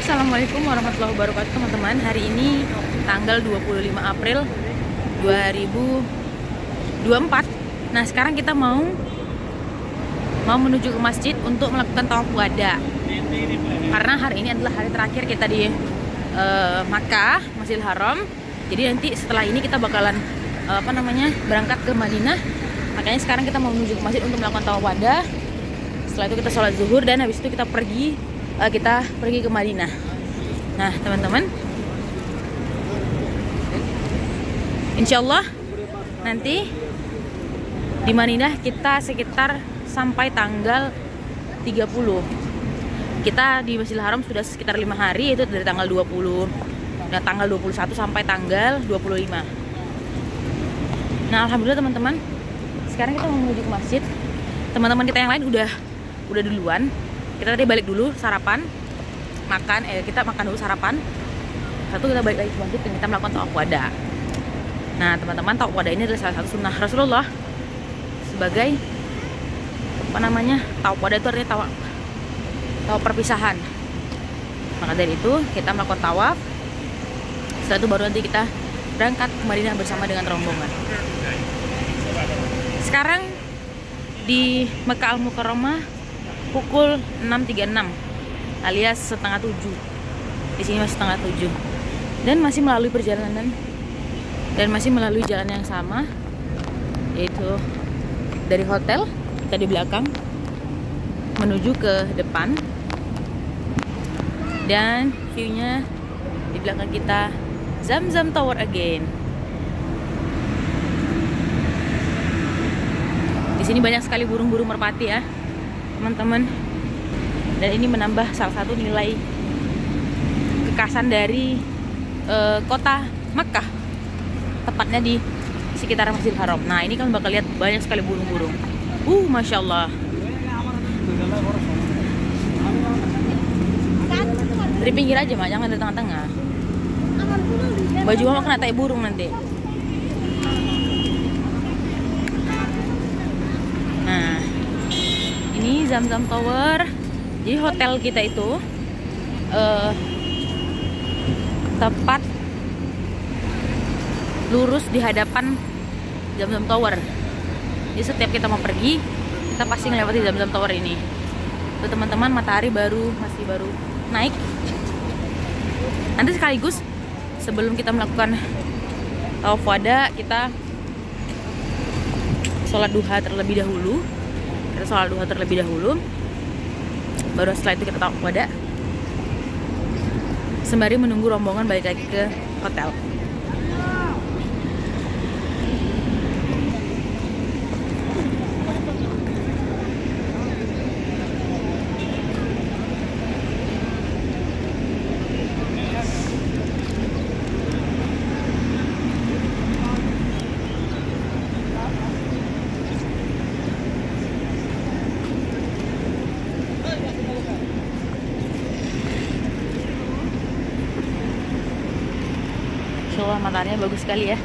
Assalamualaikum warahmatullahi wabarakatuh teman-teman. Hari ini tanggal 25 April 2024. Nah sekarang kita mau menuju ke masjid untuk melakukan tawaf wada. Karena hari ini adalah hari terakhir kita di Makkah, Masjidil Haram. Jadi nanti setelah ini kita bakalan berangkat ke Madinah. Makanya sekarang kita mau menuju ke masjid untuk melakukan tawaf wada. Setelah itu kita sholat zuhur dan habis itu kita pergi ke Madinah. Nah teman-teman, insya Allah nanti di Madinah kita sekitar sampai tanggal 30. Kita di Masjidil Haram sudah sekitar 5 hari, itu dari tanggal 20 dan tanggal 21 sampai tanggal 25. Nah alhamdulillah teman-teman, sekarang kita mau menuju ke masjid. Teman-teman kita yang lain udah duluan. Kita tadi balik dulu sarapan, kita makan dulu sarapan. Satu kita balik lagi ke masjid dan kita melakukan tawaf wada. Nah teman-teman, tawaf wada ini adalah salah satu sunnah Rasulullah sebagai tawaf wada itu artinya tawaf perpisahan. Maka dari itu kita melakukan tawaf. Setelah itu baru nanti kita berangkat ke Madinah bersama dengan rombongan. Sekarang di Mekah Al-Mukarramah pukul 6.36 alias setengah 7. Di sini masih setengah 7 dan masih melalui perjalanan dan masih melalui jalan yang sama, yaitu dari hotel kita di belakang menuju ke depan, dan viewnya di belakang kita Zamzam Tower again. Di sini banyak sekali burung-burung merpati ya teman-teman, dan ini menambah salah satu nilai kekasan dari kota Makkah, tepatnya di sekitar Masjidil Haram. Nah ini kan bakal lihat banyak sekali burung-burung. Masya Allah. Dari pinggir aja mak, jangan dari tengah-tengah. Baju mama kena tai burung nanti. Nah ini Zamzam Tower. Jadi hotel kita itu tepat lurus di hadapan Zamzam Tower. Jadi setiap kita mau pergi, kita pasti melewati Zamzam Tower ini. Tuh teman-teman, matahari masih baru naik. Nanti sekaligus sebelum kita melakukan tawaf wada, kita sholat duha terlebih dahulu. Baru setelah itu kita tawaf wada, sembari menunggu rombongan balik lagi ke hotel. Wah, mataharinya bagus sekali ya.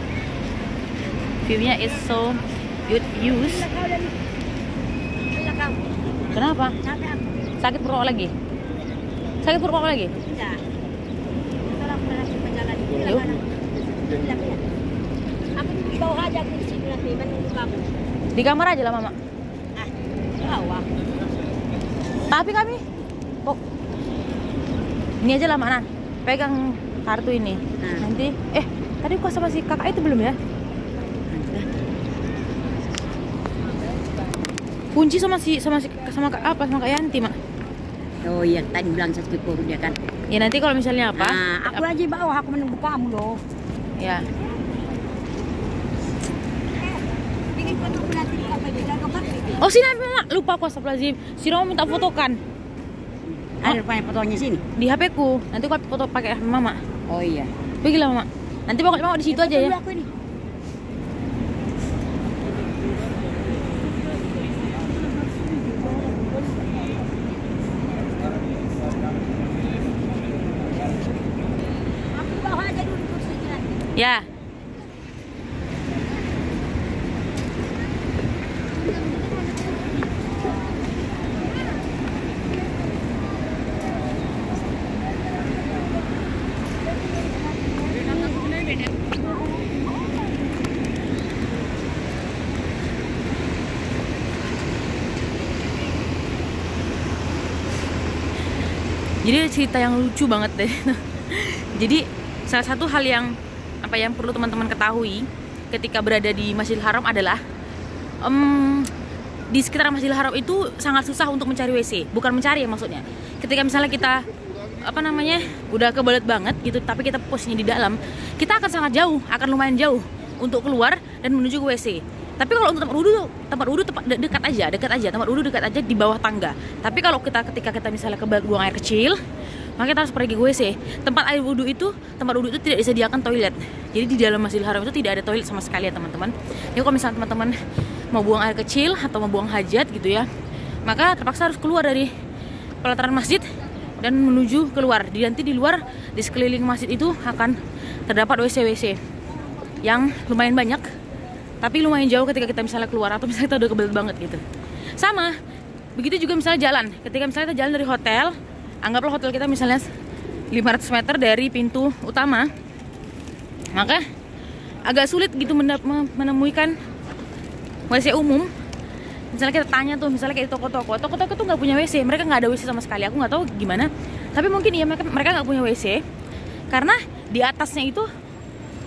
Viewnya is so good views. Kenapa? Sakit perut lagi? Sakit perut lagi? Yuk. Di kamar aja lah mama. Tapi kami ini aja lah mana, pegang kartu ini. Nanti tadi kok sama si kakak itu belum ya? Kunci sama Kak Yanti mak. Oh iya, tadi bilang sakit perut dia kan. Ya nanti kalau misalnya apa? Nah, aku aja bawah, aku menunggu kamu loh. Ya. Oh sini mama, lupa aku astagfirullahaladzim. Si Roma minta fotokan. Ada fotonya sini. Di HP ku. Nanti aku foto pakai HP mama. Oh iya. Pergilah mama. Nanti pokoknya mama di situ aja ya. Aku ini. Aku bawa aja dulu kursinya. Ya. Jadi cerita yang lucu banget deh. Jadi salah satu hal yang perlu teman-teman ketahui ketika berada di Masjidil Haram adalah di sekitar Masjidil Haram itu sangat susah untuk mencari WC. Bukan mencari ya maksudnya. Ketika misalnya kita udah kebelet banget gitu, tapi kita posisinya di dalam, kita akan sangat jauh, akan lumayan jauh untuk keluar dan menuju ke WC. Tapi kalau untuk tempat wudhu dekat aja, tempat wudhu dekat aja di bawah tangga. Tapi kalau ketika kita misalnya kebelet buang air kecil, maka kita harus pergi ke WC. Tempat wudhu itu tidak disediakan toilet. Jadi di dalam Masjidil Haram itu tidak ada toilet sama sekali ya teman-teman. Jadi kalau misalnya teman-teman mau buang air kecil atau mau buang hajat gitu ya, maka terpaksa harus keluar dari pelataran masjid dan menuju keluar. Nanti di luar, di sekeliling masjid itu akan terdapat WC yang lumayan banyak, tapi lumayan jauh ketika kita misalnya keluar atau misalnya kita udah kebelet banget gitu. Sama, begitu juga misalnya jalan. Ketika misalnya kita jalan dari hotel, anggaplah hotel kita misalnya 500 meter dari pintu utama, maka agak sulit gitu menemukan WC umum. Misalnya kita tanya tuh, misalnya kayak di toko-toko tuh nggak punya WC, mereka nggak ada WC sama sekali. Aku nggak tahu gimana, tapi mungkin iya mereka nggak punya WC karena di atasnya itu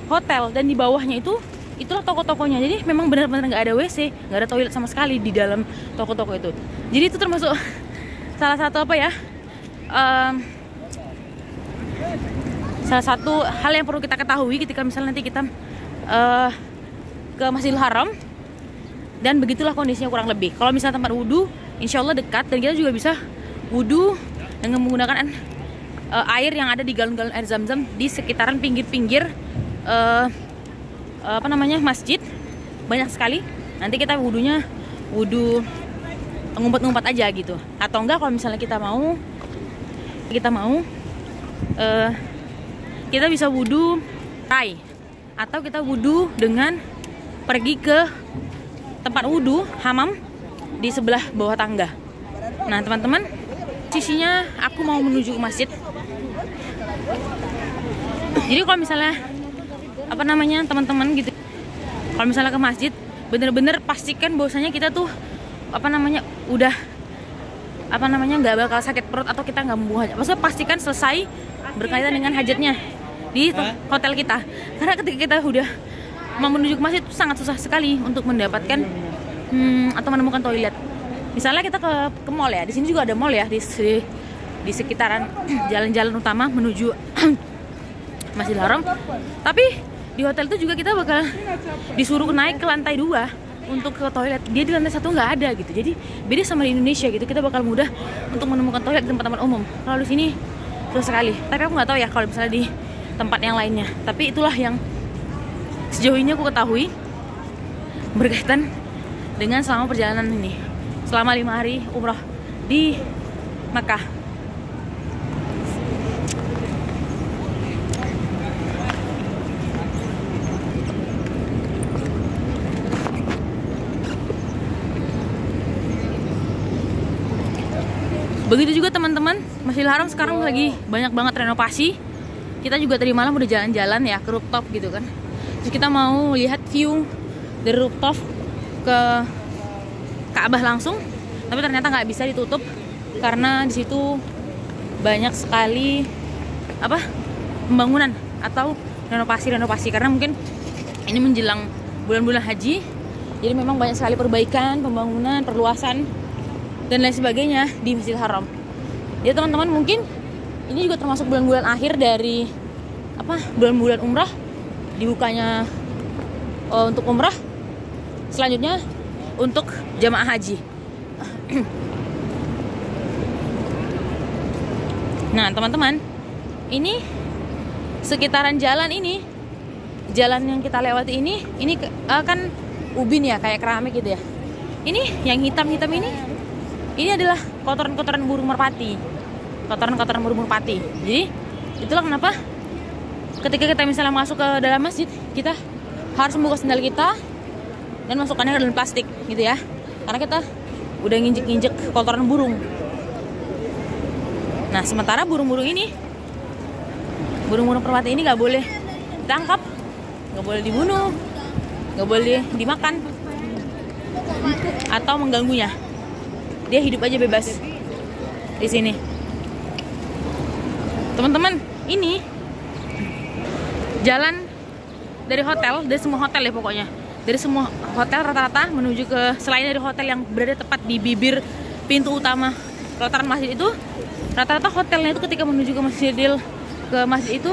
hotel dan di bawahnya itulah toko-tokonya. Jadi memang benar-benar nggak ada WC, nggak ada toilet sama sekali di dalam toko-toko itu. Jadi itu termasuk salah satu salah satu hal yang perlu kita ketahui ketika misalnya nanti kita ke Masjidil Haram. Dan begitulah kondisinya kurang lebih. Kalau misalnya tempat wudhu, insya Allah dekat, dan kita juga bisa wudhu dengan menggunakan air yang ada di galon-galon air zam-zam di sekitaran pinggir-pinggir masjid. Banyak sekali. Nanti kita wudhu ngumpet-ngumpet aja gitu. Atau enggak kalau misalnya kita mau kita bisa wudhu rai, atau kita wudhu dengan pergi ke tempat wudhu hamam di sebelah bawah tangga. Nah teman-teman, sisinya aku mau menuju ke masjid. Jadi kalau misalnya teman-teman gitu, kalau misalnya ke masjid, bener-bener pastikan bahwasanya kita tuh udah nggak bakal sakit perut atau kita nggak membuang hajat. Maksudnya pastikan selesai berkaitan dengan hajatnya di hotel kita. Karena ketika kita udah mau menuju ke masjid itu sangat susah sekali untuk mendapatkan atau menemukan toilet. Misalnya kita ke mall ya, di sini juga ada mall ya di sekitaran jalan-jalan utama menuju Masjidil Haram. Tapi di hotel itu juga kita bakal disuruh naik ke lantai 2 untuk ke toilet. Dia di lantai 1 nggak ada gitu. Jadi beda sama di Indonesia gitu, kita bakal mudah untuk menemukan toilet di tempat-tempat umum. Kalau di sini susah sekali. Tapi aku nggak tahu ya kalau misalnya di tempat yang lainnya. Tapi itulah yang sejauh ini aku ketahui berkaitan dengan selama perjalanan ini, selama 5 hari umrah di Makkah. Begitu juga teman-teman, Masjidil Haram sekarang lagi banyak banget renovasi. Kita juga tadi malam udah jalan-jalan ya ke rooftop gitu kan. Terus kita mau lihat view dari rooftop ke Ka'bah langsung, tapi ternyata nggak bisa ditutup karena di situ banyak sekali pembangunan atau renovasi karena mungkin ini menjelang bulan-bulan haji, jadi memang banyak sekali perbaikan, pembangunan, perluasan dan lain sebagainya di Masjidil Haram. Jadi teman-teman, mungkin ini juga termasuk bulan-bulan akhir dari bulan-bulan umrah, dibukanya untuk umrah, selanjutnya untuk jamaah haji. Nah teman-teman, ini sekitaran jalan yang kita lewati ini kan ubin ya, kayak keramik gitu ya. Ini yang hitam-hitam ini adalah kotoran-kotoran burung merpati. Jadi itulah kenapa ketika kita misalnya masuk ke dalam masjid, kita harus membuka sendal kita dan masukkannya ke dalam plastik gitu ya, karena kita udah nginjek kotoran burung. Nah sementara burung-burung merpati ini nggak boleh ditangkap, nggak boleh dibunuh, nggak boleh dimakan atau mengganggunya. Dia hidup aja bebas di sini. Teman-teman, ini jalan dari hotel, dari semua hotel ya pokoknya. Dari semua hotel rata-rata menuju ke, selain dari hotel yang berada tepat di bibir pintu utama pelataran masjid itu, rata-rata hotelnya itu ketika menuju ke masjid itu,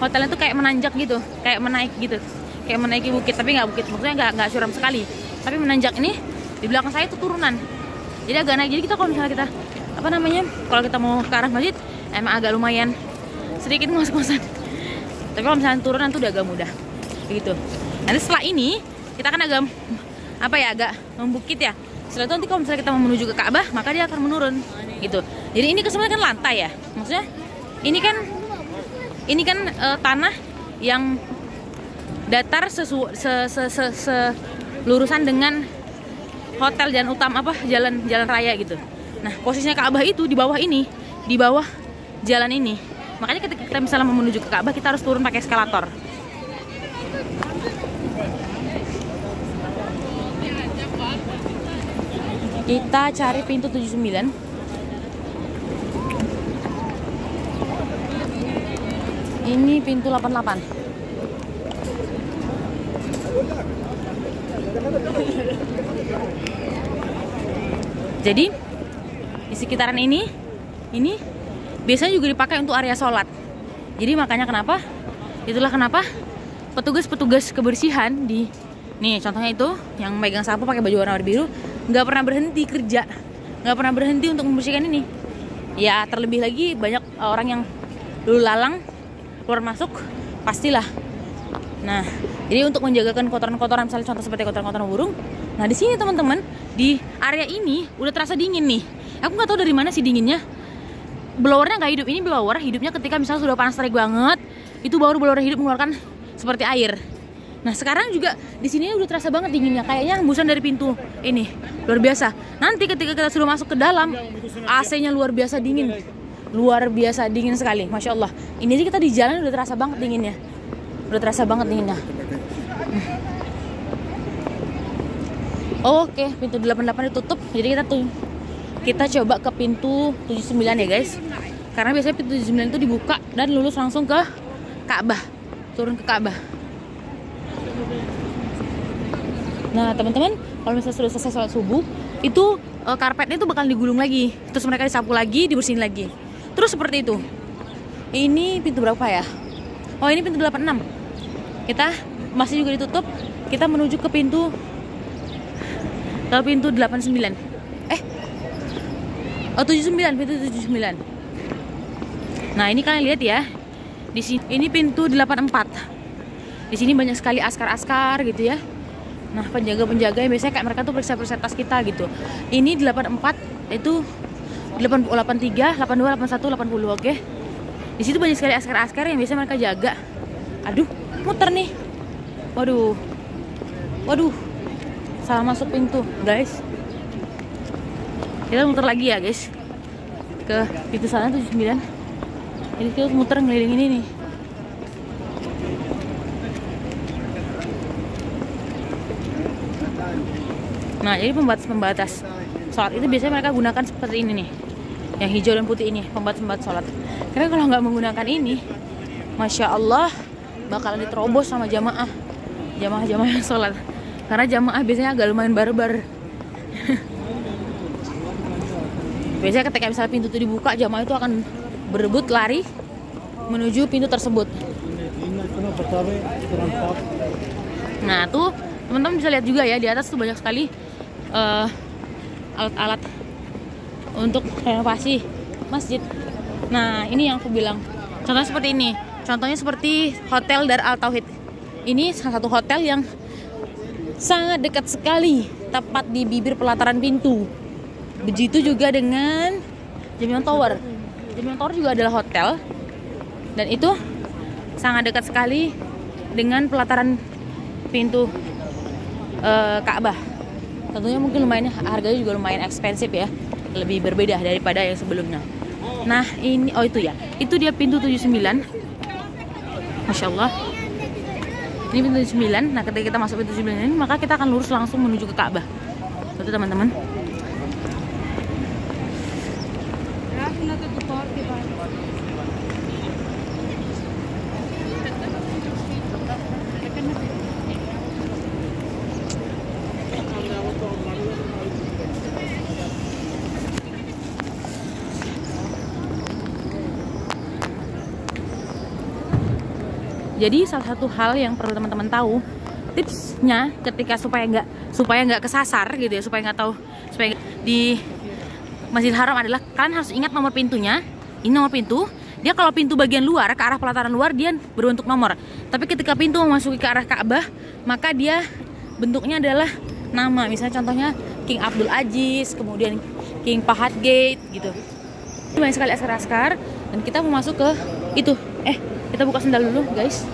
hotelnya itu kayak menanjak gitu, kayak menaik gitu, kayak menaiki bukit, tapi nggak bukit, maksudnya nggak curam sekali, tapi menanjak. Ini di belakang saya itu turunan, jadi agak naik. Jadi kita kalau misalnya kita kalau kita mau ke arah masjid, emang agak lumayan sedikit ngos-ngosan. Tapi kalau misalnya turunan tuh udah agak mudah, begitu. Nanti setelah ini kita kan agak agak membukit ya. Setelah itu nanti kalau misalnya kita mau menuju ke Ka'bah, maka dia akan menurun, gitu. Jadi ini sebenarnya kan lantai ya, maksudnya ini kan tanah yang datar selurusan dengan hotel dan jalan raya gitu. Nah, posisinya Ka'bah itu di bawah ini, di bawah jalan ini. Makanya ketika kita misalnya mau menuju ke Ka'bah, kita harus turun pakai eskalator. Kita cari pintu 79. Ini pintu 88. Jadi di sekitaran ini biasanya juga dipakai untuk area sholat. Jadi makanya itulah kenapa petugas kebersihan nih contohnya itu yang megang sapu pakai baju warna biru nggak pernah berhenti kerja, nggak pernah berhenti untuk membersihkan ini. Ya terlebih lagi banyak orang yang lalu lalang keluar masuk pastilah. Nah, jadi untuk menjagakan kotoran-kotoran, misalnya contoh seperti kotoran-kotoran burung. Nah, di sini teman-teman, di area ini udah terasa dingin nih. Aku nggak tahu dari mana sih dinginnya. Blowernya nggak hidup, ini blower hidupnya ketika misalnya sudah panas terik banget, itu baru blower hidup mengeluarkan seperti air. Nah, sekarang juga di sini udah terasa banget dinginnya, kayaknya hembusan dari pintu ini luar biasa. Nanti ketika kita sudah masuk ke dalam, AC-nya luar biasa dingin. Luar biasa dingin sekali, Masya Allah. Ini aja kita di jalan udah terasa banget dinginnya. Udah terasa banget dinginnya. Oke, pintu 88 ditutup. Jadi kita coba ke pintu 79 ya guys. Karena biasanya pintu 79 itu dibuka dan lulus langsung ke Ka'bah. Turun ke Ka'bah. Nah teman-teman, kalau misalnya sudah selesai sholat subuh, itu karpetnya itu bakal digulung lagi. Terus mereka disapu lagi, dibersihin lagi. Terus seperti itu. Ini pintu berapa ya? Oh, ini pintu 86. Kita masih juga ditutup. Kita menuju ke pintu 89. 79, pintu 79. Nah, ini kalian lihat ya. Di sini ini pintu 84. Di sini banyak sekali askar-askar gitu ya. Nah, penjaga-penjaga yang biasanya kayak mereka tuh periksa-periksa tas kita gitu. Ini 84 itu 83, 82, 81, 80, oke. Di situ banyak sekali askar-askar yang biasanya mereka jaga. Aduh, muter nih. Waduh. Salah masuk pintu, guys. Kita muter lagi ya, guys. Ke pintu sana 79. Jadi kita muter ngeliling ini nih. Nah, jadi pembatas sholat itu biasanya mereka gunakan seperti ini nih. Yang hijau dan putih ini, pembatas sholat. Karena kalau nggak menggunakan ini, Masya Allah, bakalan diterobos sama jamaah yang sholat. Karena jamaah biasanya agak lumayan barbar. Biasanya ketika misalnya pintu itu dibuka, jamaah itu akan berebut lari menuju pintu tersebut. Nah, tuh teman-teman bisa lihat juga ya, di atas tuh banyak sekali alat-alat untuk renovasi masjid. Nah, ini yang aku bilang. Contohnya seperti ini. Contohnya seperti Hotel Dar Al Tauhid. Ini salah satu hotel yang sangat dekat sekali, tepat di bibir pelataran pintu. Begitu juga dengan Jamyon Tower. Jamyon Tower juga adalah hotel, dan itu sangat dekat sekali dengan pelataran pintu Ka'bah. Tentunya mungkin lumayan, harganya juga lumayan ekspensif ya, lebih berbeda daripada yang sebelumnya. Nah, ini itu dia pintu 79. Masya Allah. Ini pintu 79. Nah, ketika kita masuk pintu 79 ini, maka kita akan lurus langsung menuju ke Ka'bah. Betul teman-teman. Jadi salah satu hal yang perlu teman-teman tahu, tipsnya ketika supaya nggak kesasar gitu ya, supaya di Masjidil Haram adalah kalian harus ingat nomor pintunya. Ini nomor pintu. Dia kalau pintu bagian luar ke arah pelataran luar dia berbentuk nomor. Tapi ketika pintu memasuki ke arah Ka'bah, maka dia bentuknya adalah nama. Misalnya contohnya King Abdul Aziz, kemudian King Fahad Gate gitu. Banyak sekali askar-askar dan kita mau masuk ke itu. Kita buka sendal dulu, guys.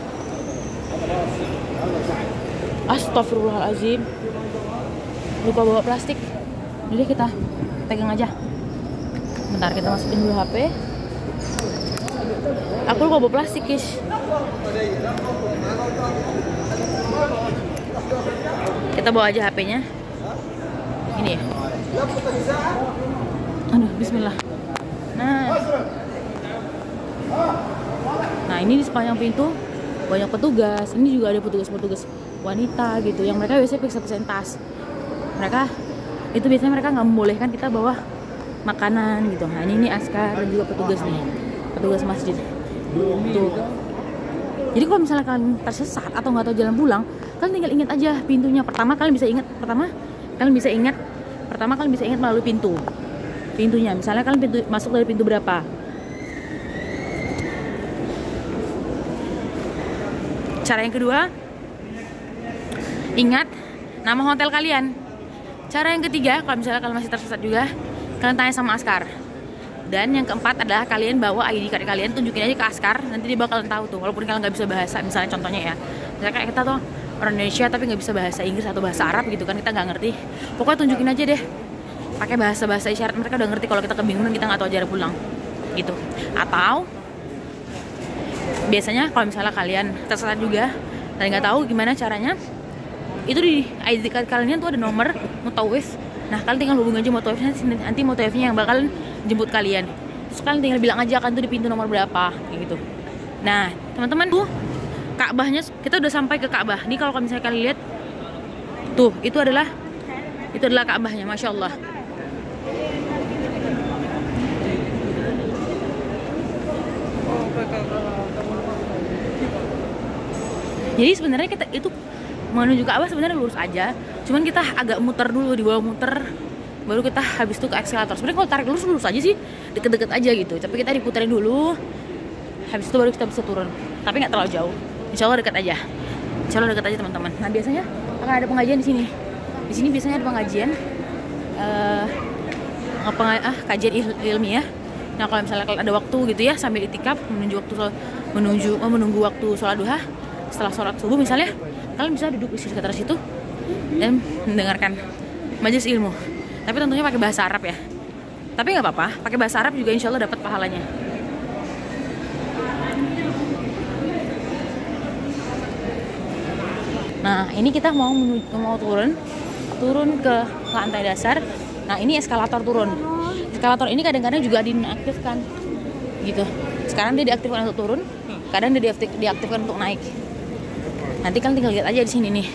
Astagfirullahaladzim. Lupa bawa plastik. Jadi kita pegang aja. Bentar, kita masukin dulu HP. Aku lupa bawa plastik, guys. Kita bawa aja HP-nya. Ini ya. Aduh, bismillah. Nah, ini di sepanjang pintu banyak petugas. Ini juga ada petugas-petugas wanita gitu, yang mereka biasanya periksa tas. Biasanya mereka nggak membolehkan kita bawa makanan gitu. Nah, ini askar dan juga petugas nih, petugas masjid. Tuh. Jadi kalau misalnya kalian tersesat atau nggak tahu jalan pulang, kalian tinggal ingat aja pintunya. Pertama kalian bisa ingat melalui pintunya. Misalnya kalian masuk dari pintu berapa? Cara yang kedua, ingat nama hotel kalian. Cara yang ketiga, kalau misalnya kalian masih tersesat juga, kalian tanya sama askar. Dan yang keempat adalah kalian bawa ID card kalian, tunjukin aja ke askar, nanti dia bakalan tahu tuh. Walaupun kalian nggak bisa bahasa, misalnya contohnya ya, misalnya kayak kita tuh orang Indonesia tapi nggak bisa bahasa Inggris atau bahasa Arab gitu kan, kita nggak ngerti. Pokoknya tunjukin aja deh, pakai bahasa isyarat, mereka udah ngerti kalau kita kebingungan, kita nggak tahu jalan pulang gitu. Atau biasanya kalau misalnya kalian tersesat juga dan nggak tahu gimana caranya, itu di ID card kalian tuh ada nomor mutawif. Nah, kalian tinggal hubungi aja mutawifnya, nanti mutawifnya yang bakal jemput kalian. Terus kalian tinggal bilang aja kan tuh di pintu nomor berapa kayak gitu. Nah, teman-teman, tuh Ka'bahnya kita udah sampai ke Ka'bah. Nih kalau misalnya kalian lihat tuh, itu adalah Ka'bahnya, Masya Allah. Jadi sebenarnya kita itu menuju Ka'bah sebenarnya lurus aja, cuman kita agak muter dulu, di bawah muter, baru kita habis itu ke eskalator. Sebenarnya kalau tarik lurus aja sih, deket-deket aja gitu. Tapi kita diputerin dulu, habis itu baru kita bisa turun. Tapi nggak terlalu jauh. Insya Allah dekat aja. Insya Allah dekat aja teman-teman. Nah, biasanya akan ada pengajian di sini. Di sini biasanya ada pengajian, kajian ilmiah. Nah, kalau misalnya ada waktu gitu ya, sambil itikaf menunggu waktu sholat duha, setelah sholat subuh misalnya, kalian bisa duduk di sekitar situ dan mendengarkan majelis ilmu. Tapi tentunya pakai bahasa Arab ya. Tapi nggak apa-apa, pakai bahasa Arab juga insya Allah dapat pahalanya. Nah, ini kita mau turun ke lantai dasar. Nah, ini eskalator turun. Eskalator ini kadang-kadang juga dinonaktifkan gitu. Sekarang dia diaktifkan untuk turun, kadang dia diaktifkan untuk naik. Nanti kalian tinggal lihat aja di sini nih,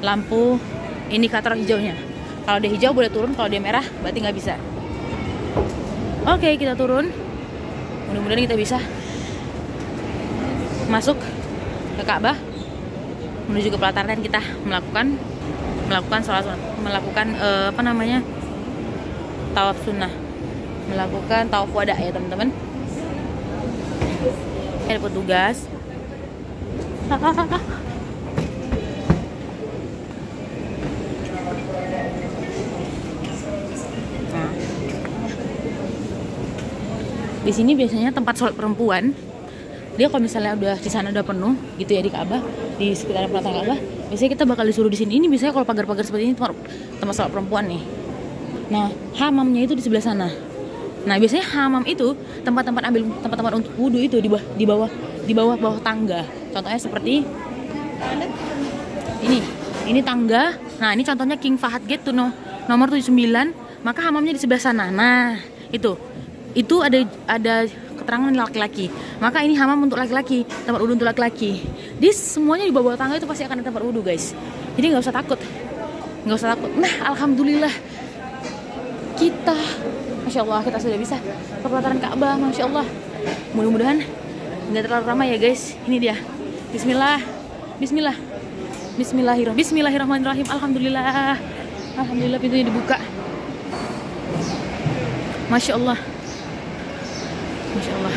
lampu indikator hijaunya. Kalau dia hijau boleh turun, kalau dia merah berarti nggak bisa. Oke, kita turun. Mudah-mudahan kita bisa masuk ke Ka'bah, menuju ke pelataran. Kita melakukan sholat sunnah, tawaf sunnah, melakukan tawaf wada ya teman-teman. Ada petugas. Di sini biasanya tempat sholat perempuan. Dia kalau misalnya udah di sana udah penuh gitu ya, di Ka'bah, di sekitar pelataran Ka'bah, biasanya kita bakal disuruh di sini. Ini biasanya kalau pagar-pagar seperti ini tempat sholat perempuan nih. Nah, hamamnya itu di sebelah sana. Nah, biasanya hamam itu tempat-tempat untuk wudhu itu di bawah tangga. Contohnya seperti ini tangga. Nah, ini contohnya King Fahad Gate tuh nomor 79, maka hamamnya di sebelah sana. Nah, itu ada keterangan laki-laki, maka ini hamam untuk laki-laki, tempat wudhu untuk laki-laki. Semuanya di bawah tangga itu pasti akan ada tempat wudhu, guys. Jadi nggak usah takut. Nah, alhamdulillah kita, Masya Allah, kita sudah bisa ke pelataran Ka'bah, Masya Allah. Mudah-mudahan nggak terlalu ramai ya, guys. Ini dia Bismillah. Bismillah. Bismillahirrahmanirrahim. Alhamdulillah. Alhamdulillah pintunya dibuka. Masya Allah. Masya Allah.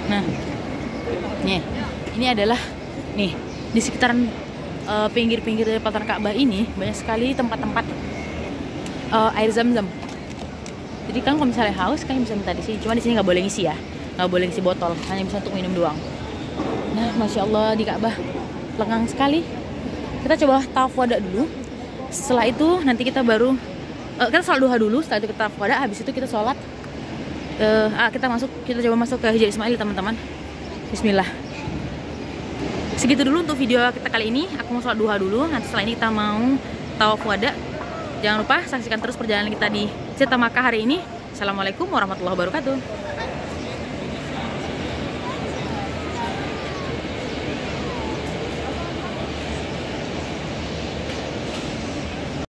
Nah, nih, ini adalah nih di sekitaran pinggir-pinggir dari pelataran Ka'bah ini banyak sekali tempat-tempat air zam-zam. Jadi kan kalau misalnya haus kalian bisa minta di sini. Cuma di sini nggak boleh ngisi ya, nggak boleh ngisi botol, hanya bisa untuk minum doang. Nah, masya Allah di Ka'bah lengang sekali. Kita coba tawaf wada dulu. Setelah itu nanti kita baru kita sholat duha dulu. Setelah itu kita tawaf wada. Habis itu kita sholat. Kita coba masuk ke Hijr Ismail teman-teman. Bismillah. Segitu dulu untuk video kita kali ini. Aku mau sholat duha dulu. Nanti setelah ini kita mau tawaf wada. Jangan lupa saksikan terus perjalanan kita di Jeddah Makkah hari ini. Assalamualaikum warahmatullahi wabarakatuh.